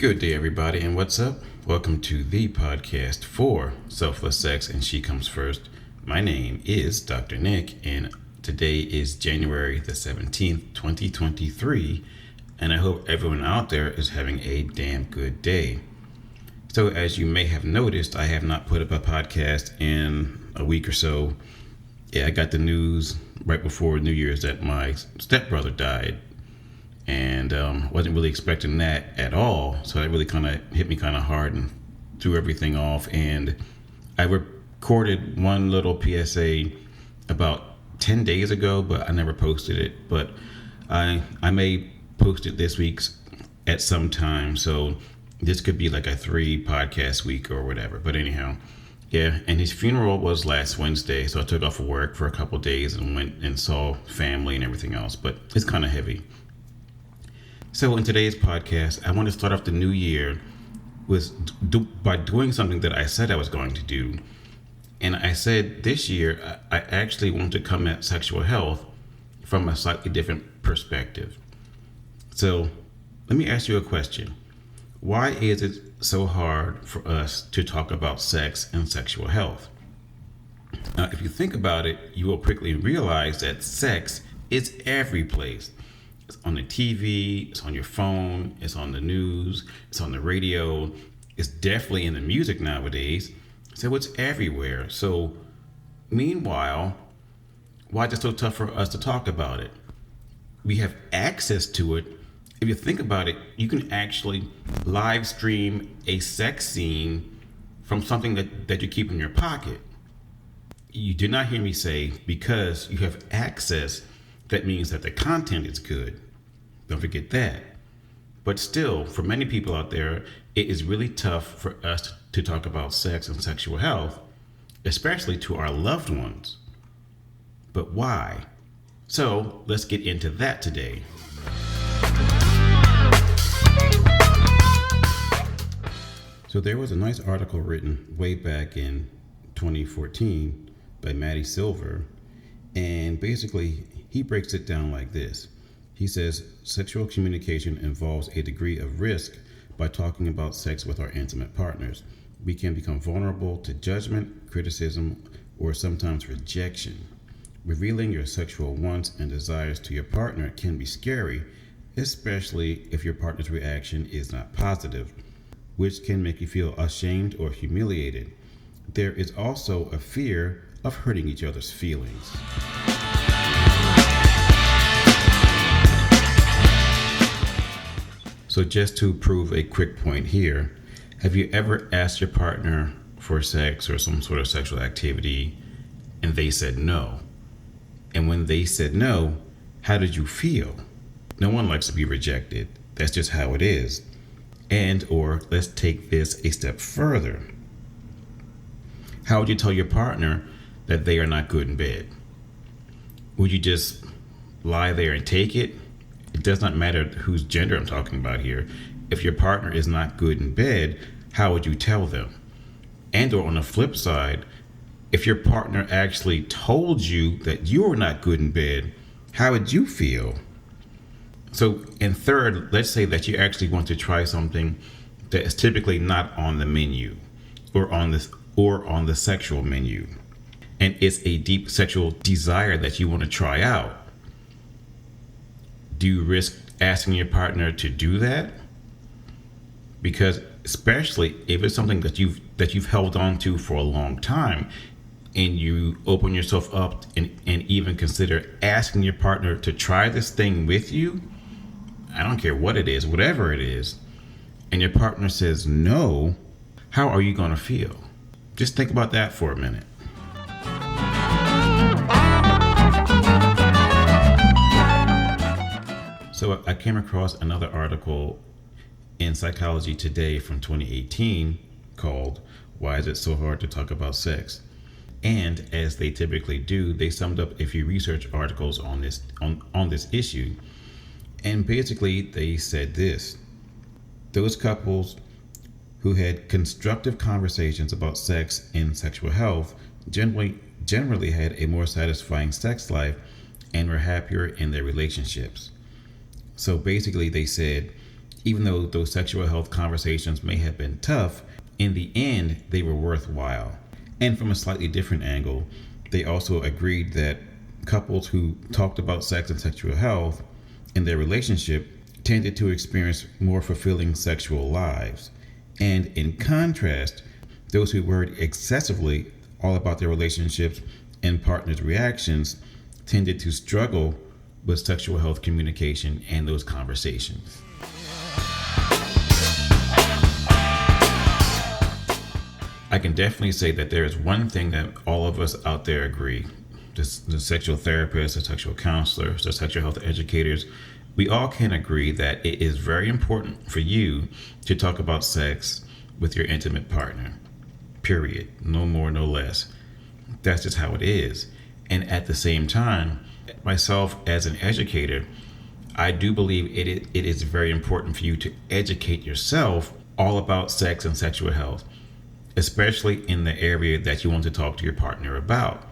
Good day, everybody, and what's up? Welcome to the podcast for Selfless Sex and She Comes First. My name is Dr. Nick, and today is January the 17th, 2023, and I hope everyone out there is having a damn good day. So, as you may have noticed, I have not put up a podcast in a week or so. Yeah, I got the news right before New Year's that my stepbrother died. And wasn't really expecting that at all. So that really kind of hit me kind of hard and threw everything off. And I recorded one little PSA about 10 days ago, but I never posted it. But I may post it this week at some time. So this could be like a 3 podcast week or whatever. But anyhow, yeah. And his funeral was last Wednesday. So I took off of work for a couple of days and went and saw family and everything else. But it's kind of heavy. So in today's podcast, I want to start off the new year by doing something that I said I was going to do. And I said this year, I actually want to come at sexual health from a slightly different perspective. So let me ask you a question. Why is it so hard for us to talk about sex and sexual health? Now, if you think about it, you will quickly realize that sex is every place. It's on the TV, it's on your phone, it's on the news, it's on the radio, it's definitely in the music nowadays. So it's everywhere. So meanwhile, why is it so tough for us to talk about it? We have access to it. If you think about it, you can actually live stream a sex scene from something that you keep in your pocket. You did not hear me say because you have access, that means that the content is good. Don't forget that. But still, for many people out there, it is really tough for us to talk about sex and sexual health, especially to our loved ones. But why? So let's get into that today. So there was a nice article written way back in 2014 by Maddie Silver, and basically he breaks it down like this. He says, sexual communication involves a degree of risk. By talking about sex with our intimate partners, we can become vulnerable to judgment, criticism, or sometimes rejection. Revealing your sexual wants and desires to your partner can be scary, especially if your partner's reaction is not positive, which can make you feel ashamed or humiliated. There is also a fear of hurting each other's feelings. So just to prove a quick point here, have you ever asked your partner for sex or some sort of sexual activity and they said no? And when they said no, how did you feel? No one likes to be rejected. That's just how it is. And or let's take this a step further. How would you tell your partner that they are not good in bed? Would you just lie there and take it? It does not matter whose gender I'm talking about here. If your partner is not good in bed, how would you tell them? And or on the flip side, if your partner actually told you that you were not good in bed, how would you feel? So, and third, let's say that you actually want to try something that is typically not on the menu or on the sexual menu. And it's a deep sexual desire that you want to try out. Do you risk asking your partner to do that? Because especially if it's something that you've held on to for a long time, and you open yourself up and even consider asking your partner to try this thing with you, I don't care what it is, whatever it is, and your partner says no, how are you going to feel? Just think about that for a minute. So I came across another article in Psychology Today from 2018 called Why Is It So Hard to Talk About Sex? And as they typically do, they summed up a few research articles on this issue. And basically they said this: those couples who had constructive conversations about sex and sexual health generally had a more satisfying sex life and were happier in their relationships. So basically they said, Even though those sexual health conversations may have been tough, in the end, they were worthwhile. And from a slightly different angle, they also agreed that couples who talked about sex and sexual health in their relationship tended to experience more fulfilling sexual lives. And in contrast, those who worried excessively all about their relationships and partners' reactions tended to struggle with sexual health communication and those conversations. I can definitely say that there is one thing that all of us out there agree. The sexual therapists, the sexual counselors, the sexual health educators, we all can agree that it is very important for you to talk about sex with your intimate partner. Period. No more, no less. That's just how it is. And at the same time, myself as an educator, I do believe it is very important for you to educate yourself all about sex and sexual health, especially in the area that you want to talk to your partner about.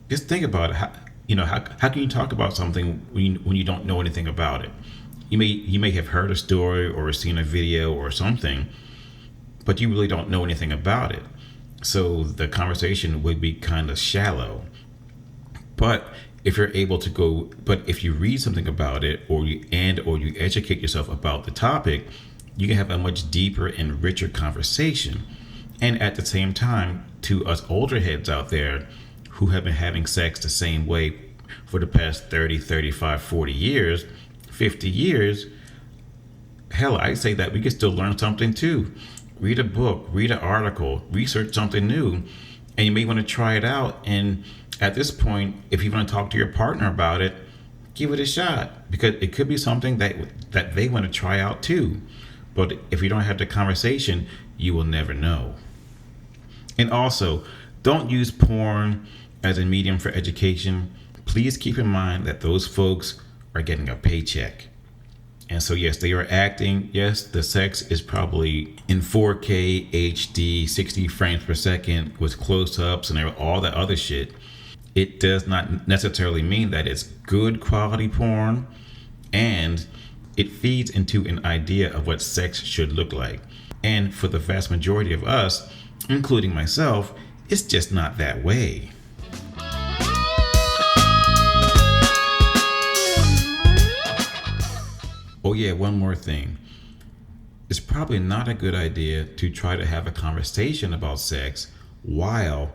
Just think about it. How can you talk about something when you don't know anything about it? You may have heard a story or seen a video or something, but you really don't know anything about it. So the conversation would be kind of shallow. But if you read something about it, or you educate yourself about the topic, you can have a much deeper and richer conversation. And at the same time, to us older heads out there who have been having sex the same way for the past 30, 35, 40 years, 50 years, hell, I say that we can still learn something too. Read a book, read an article, research something new, and you may want to try it out. And at this point, if you want to talk to your partner about it, give it a shot, because it could be something that they want to try out too. But if you don't have the conversation, you will never know. And also, don't use porn as a medium for education. Please keep in mind that those folks are getting a paycheck. And so, yes, they are acting. Yes, the sex is probably in 4K, HD, 60 frames per second with close-ups and all that other shit. It does not necessarily mean that it's good quality porn, and it feeds into an idea of what sex should look like. And for the vast majority of us, including myself, it's just not that way. Oh yeah, one more thing. It's probably not a good idea to try to have a conversation about sex while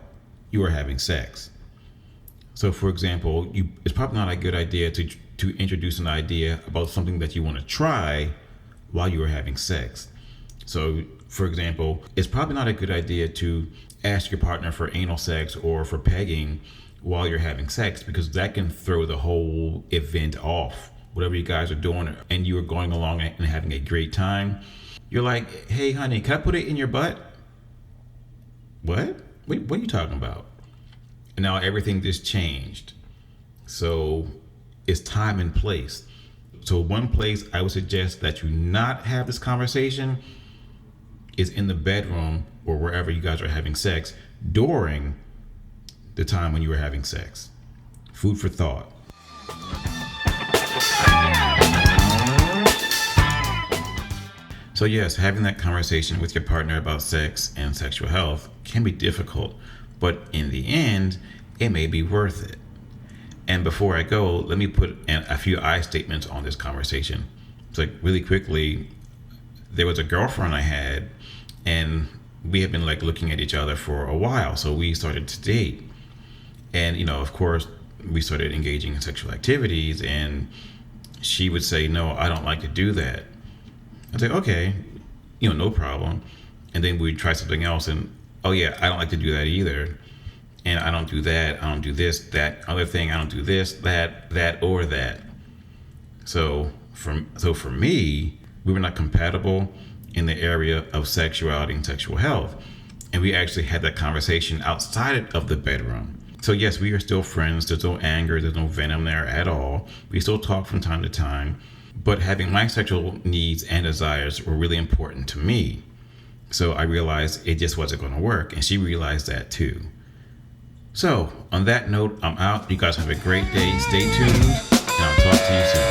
you are having sex. So for example, it's probably not a good idea to introduce an idea about something that you want to try while you are having sex. So for example, it's probably not a good idea to ask your partner for anal sex or for pegging while you're having sex, because that can throw the whole event off. Whatever you guys are doing and you are going along and having a great time, you're like, hey honey, can I put it in your butt? What? Wait, what are you talking about? And now everything just changed. So it's time and place. So one place I would suggest that you not have this conversation is in the bedroom or wherever you guys are having sex during the time when you were having sex. Food for thought. So yes, having that conversation with your partner about sex and sexual health can be difficult, but in the end, it may be worth it. And before I go, let me put a few I statements on this conversation. It's like really quickly, there was a girlfriend I had, and we had been like looking at each other for a while. So we started to date. And, of course, we started engaging in sexual activities, and she would say, no, I don't like to do that. I'd say, okay, no problem. And then we'd try something else, and, oh yeah, I don't like to do that either. And I don't do that. I don't do this, that other thing. I don't do this, that, or that. So for me, we were not compatible in the area of sexuality and sexual health. And we actually had that conversation outside of the bedroom. So yes, we are still friends. There's no anger. There's no venom there at all. We still talk from time to time. But having my sexual needs and desires were really important to me. So I realized it just wasn't going to work. And she realized that too. So on that note, I'm out. You guys have a great day. Stay tuned. And I'll talk to you soon.